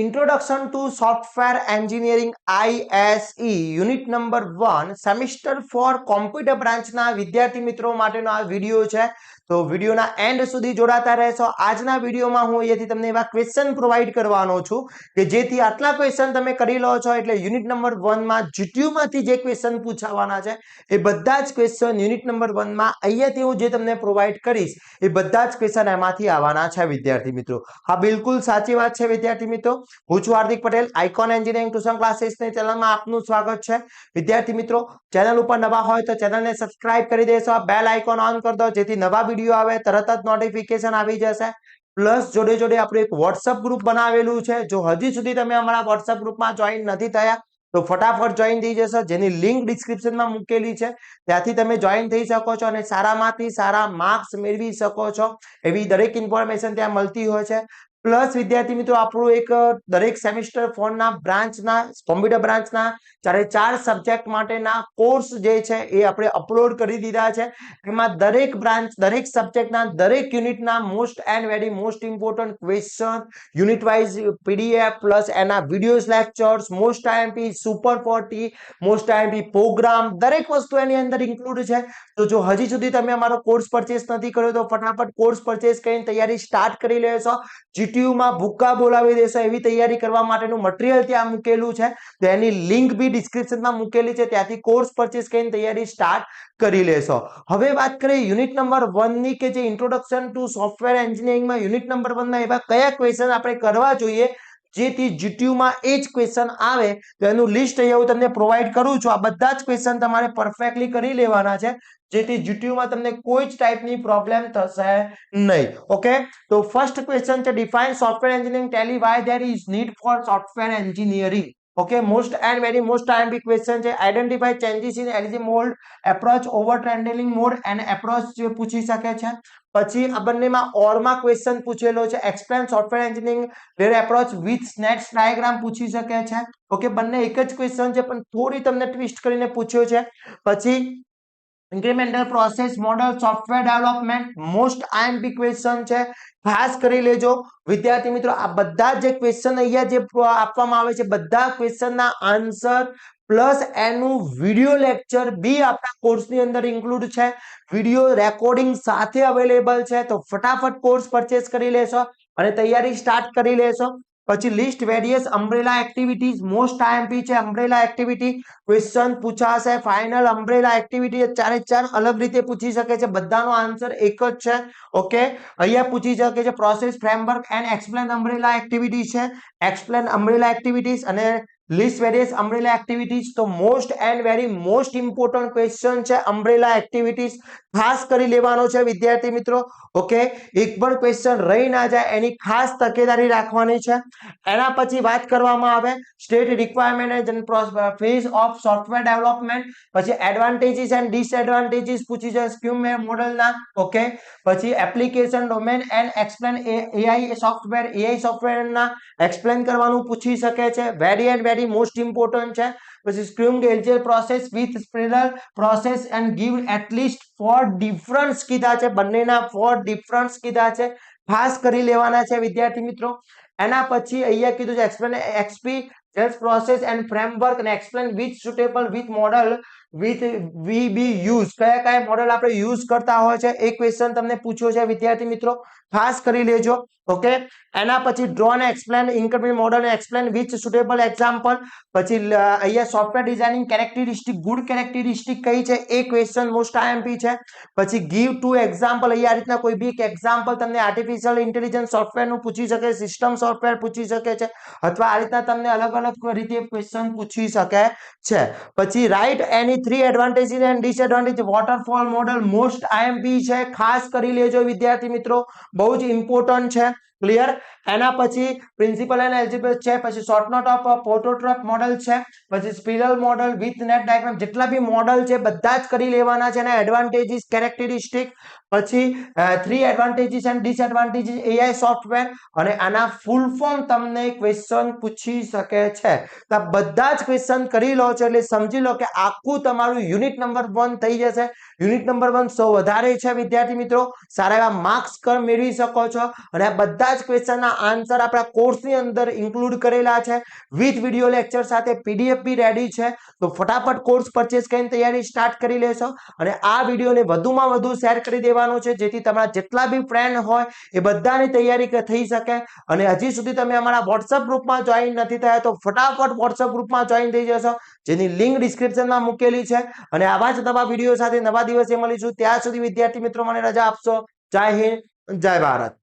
Introduction to software engineering ISE unit number 1 semester four computer બ્રાન્ચના વિદ્યાર્થી મિત્રો માટેનો આ વિડિયો છે તો વિડિયોના એન્ડ સુધી જોડાતા રહેશો આજના વિડિયોમાં હું અહીંયાથી તમને એવા ક્વેશ્ચન પ્રોવાઈડ કરવાનો છું કે જેથી આટલા ક્વેશ્ચન તમે કરી લો છો એટલે યુનિટ નંબર 1 માં GTU માંથી જે ક્વેશ્ચન પૂછાવાના છે એ બધા જ ક્વેશ્ચન યુનિટ નંબર 1 માં અહીંયાથી હું જે તમને પ્રોવાઈડ કરીશ એ બધા જ ક્વેશ્ચન એમાંથી આવવાના છે વિદ્યાર્થી મિત્રો હા બિલકુલ સાચી વાત છે વિદ્યાર્થી મિત્રો હું છું Hardik Patel icon engineering tuition ક્લાસીસની ચેનલમાં આપનું સ્વાગત છે વિદ્યાર્થી મિત્રો ચેનલ ઉપર નવા હોય તો ચેનલને સબસ્ક્રાઇબ કરી દેશો બેલ આઇકોન ઓન કરી દો જેથી નવા વિડિયો આવે તરત જ નોટિફિકેશન આવી જશે પ્લસ જોડે જોડે આપણે એક WhatsApp ગ્રુપ બનાવેલું છે જો હજી સુધી તમે અમારા WhatsApp ગ્રુપમાં જોઈન નથી થયા તો ફટાફટ જોઈન થઈ જશો જેની લિંક ડિસ્ક્રિપ્શનમાં મૂકેલી છે ત્યાંથી તમે જોઈન થઈ શકો છો અને સારામાંથી સારા માર્ક્સ મેળવી શકો છો એવી દરેક ઇન્ફોર્મેશન ત્યાં મળતી હોય છે પ્લસ વિદ્યાર્થી મિત્રો આપણું એક દરેક સેમિસ્ટર 4 ના બ્રાન્ચના કોમ્પ્યુટર બ્રાન્ચના 4 સબ્જેક્ટ માટેના કોર્સ જે છે એ આપણે અપલોડ કરી દીધા છે એમાં દરેક બ્રાન્ચ દરેક સબ્જેક્ટના દરેક યુનિટના most and very most important question unit wise PDF plus એના videos lectures most IMP super 40 most IMP program દરેક વસ્તુ એની અંદર ઇન્ક્લુડ છે તો જો હજી સુધી તમે અમારો કોર્સ પરચેસ નથી કર્યો તો ફટાફટ કોર્સ પરચેસ કરીને તૈયારી સ્ટાર્ટ કરી લેશો GTU માં ભૂક્કા બોલાવી દેશો એવી તૈયારી કરવા માટેનું મટીરીયલ ત્યાં મૂકેલું છે તો એની લિંક બી ડિસ્ક્રિપ્શનમાં મૂકેલી છે ત્યાંથી કોર્સ પરચેસ કરીને તૈયારી સ્ટાર્ટ કરી લેશો હવે વાત કરીએ યુનિટ નંબર 1 ની કે જે ઇન્ટ્રોડક્શન ટુ સોફ્ટવેર એન્જિનિયરિંગમાં યુનિટ નંબર 1 ના એવા કયા ક્વેશ્ચન આપણે કરવા જોઈએ જેથી GTU માં એ જ ક્વેશ્ચન આવે તો એનું લિસ્ટ અહીંયા હું તમને પ્રોવાઈડ કરું છું આ બધા જ ક્વેશ્ચન તમારે પરફેક્ટલી કરી લેવાના છે જેથી GTU માં તમને કોઈ જ ટાઈપની પ્રોબ્લેમ થશે નહીં ઓકે તો ફર્સ્ટ ક્વેશ્ચન છે define software engineering tell why there is need for software engineering okay most and very most IMP question છે identify changes in L G mould approach over trending mode and approach જે પૂછી શકે છે પછી આ બંનેમાં ઓરમાં question પૂછેલો છે explain software engineering where approach with સ્નેટ્સ ડાયાગ્રામ પૂછી શકે છે ઓકે બંને એક જ ક્વેશ્ચન છે પણ થોડી તમને ટ્વિસ્ટ કરીને પૂછ્યો છે પછી incremental process model software development most IMP question છે ખાસ કરી લેજો વિદ્યાર્થી મિત્રો આ બધા જે ક્વેશ્ચન અહીંયા જે આપવામાં આવે છે બધા ક્વેશ્ચનના આન્સર પ્લસ એનું વિડિયો લેક્ચર બી આપણા કોર્સની અંદર ઇન્ક્લુડ છે વિડિયો રેકોર્ડિંગ સાથે અવેલેબલ છે તો ફટાફટ કોર્સ પરચેસ કરી લેશો અને તૈયારી સ્ટાર્ટ કરી લેશો પછી list various umbrella activities most IMP છે અમ્બ્રેલા એક્ટિવિટી ક્વેશ્ચન પૂછાશે ફાઇનલ અમ્બ્રેલા એક્ટિવિટી ચારે ચાર અલગ રીતે પૂછી શકે છે બધાનો આન્સર એક જ છે ઓકે અહીંયા પૂછી શકે છે process framework and explain umbrella activity છે એક્સપ્લેન અમ્બ્રેલા એક્ટિવિટીઝ અને લિસ્ટ વેરિયસ અમ્બ્રેલા એક્ટિવિટીઝ તો most and very most important question છે અમ્બ્રેલા એક્ટિવિટીઝ ખાસ કરી લેવાનો છે વિદ્યાર્થી મિત્રો ઓકે એક પણ ક્વેશ્ચન રહી ના જાય એની ખાસ તકેદારી રાખવાની છે એના પછી વાત કરવામાં આવે state requirement and phase of software development પછી એડવાન્ટેજીસ એન્ડ ડિસએડવાન્ટેજીસ પૂછી છે સ્ક્યુમ મોડલના ઓકે પછી application domain and explain AI સોફ્ટવેરના એક્સપ્લેન કરવાનું પૂછી શકે છે very and very most important છે પછી સ્ક્યુમ્ડ એલજીએલ process with spreader process and give at least 4 difference કીધા છે બંનેના 4 ડિફરન્સ કીધા છે ખાસ કરી લેવાના છે વિદ્યાર્થી મિત્રો એના પછી અહીંયા કીધું છે એક્સપ્લેન XP જેસ પ્રોસેસ એન્ડ ફ્રેમવર્ક અને explain with suitable with model with we use કયા કયા મોડલ આપણે યુઝ કરતા હોય છે એ ક્વેશ્ચન તમને પૂછ્યો છે વિદ્યાર્થી મિત્રો ખાસ કરી લેજો ઓકે એના પછી ડ્રો અને એક્સપ્લેન ઇન્કમિંગ મોડલ અને એક્સપ્લેન વિથ સુટેબલ એક્ઝામ્પલ પછી અહીંયા software designing characteristic good characteristic કઈ છે એ ક્વેશ્ચન મોસ્ટ IMP છે પછી ગીવ ટુ એક્ઝામ્પલ અહીંયા આ રીતના કોઈ બી એક એક્ઝામ્પલ તમને આર્ટિફિશિયલ ઇન્ટેલિજન્સ સોફ્ટવેરનું પૂછી શકે સિસ્ટમ સોફ્ટવેર પૂછી શકે છે અથવા આ રીતના તમને અલગ અલગ રીતે ક્વેશ્ચન પૂછી શકે છે પછી write any 3 advantages and disadvantage waterfall model most IMP છે ખાસ કરી લેજો વિદ્યાર્થી મિત્રો બહુ જ ઇમ્પોર્ટન્ટ છે ક્લિયર એના પછી પ્રિન્સિપલ એન્ડ એલ્જેબ્રા છે પછી short note of portrait model છે પછી સ્પિરલ મોડલ વિથ નેટ ડાયાગ્રામ જેટલા બી મોડલ છે બધા જ કરી લેવાના છે અને એડવાન્ટેજીસ કેરેક્ટરિસ્ટિક પછી 3 advantages and disadvantages AI software અને આના ફૂલ ફોર્મ તમને ક્વેશ્ચન પૂછી શકે છે તો બધા જ ક્વેશ્ચન કરી લો છો એટલે સમજી લો કે આખું તમારું યુનિટ નંબર 1 થઈ જશે યુનિટ નંબર 1 100 વધારે છે વિદ્યાર્થી મિત્રો, સારા એવા માર્ક્સ મેળવી શકો છો અને આ બધા જ ક્વેશ્ચનના આન્સર આપણા કોર્સની અંદર ઇન્ક્લુડ કરેલા છે વિથ વિડિયો લેક્ચર સાથે, પીડીએફ બી રેડી છે. તો ફટાફટ કોર્સ પરચેસ કરીને તૈયારી સ્ટાર્ટ કરી લેશો અને આ વિડીયોને વધુમાં વધુ શેર કરી દેવાનો છે જેથી તમારા જેટલા બી ફ્રેન્ડ હોય એ બધાની તૈયારી થઈ શકે. અને હજી સુધી તમે અમારા વોટ્સઅપ ગ્રુપમાં જોઈન નથી થયા તો ફટાફટ વોટ્સઅપ ગ્રુપમાં જોઈન થઈ જશો, જેની લિંક ડિસ્ક્રિપ્શનમાં મૂકેલી છે. અને આવા જ નવા વિડીયો સાથે નવા દિવસે મળીશું. ત્યાં સુધી વિદ્યાર્થી મિત્રો મને રજા આપશો. જય હિન્દ, જય ભારત.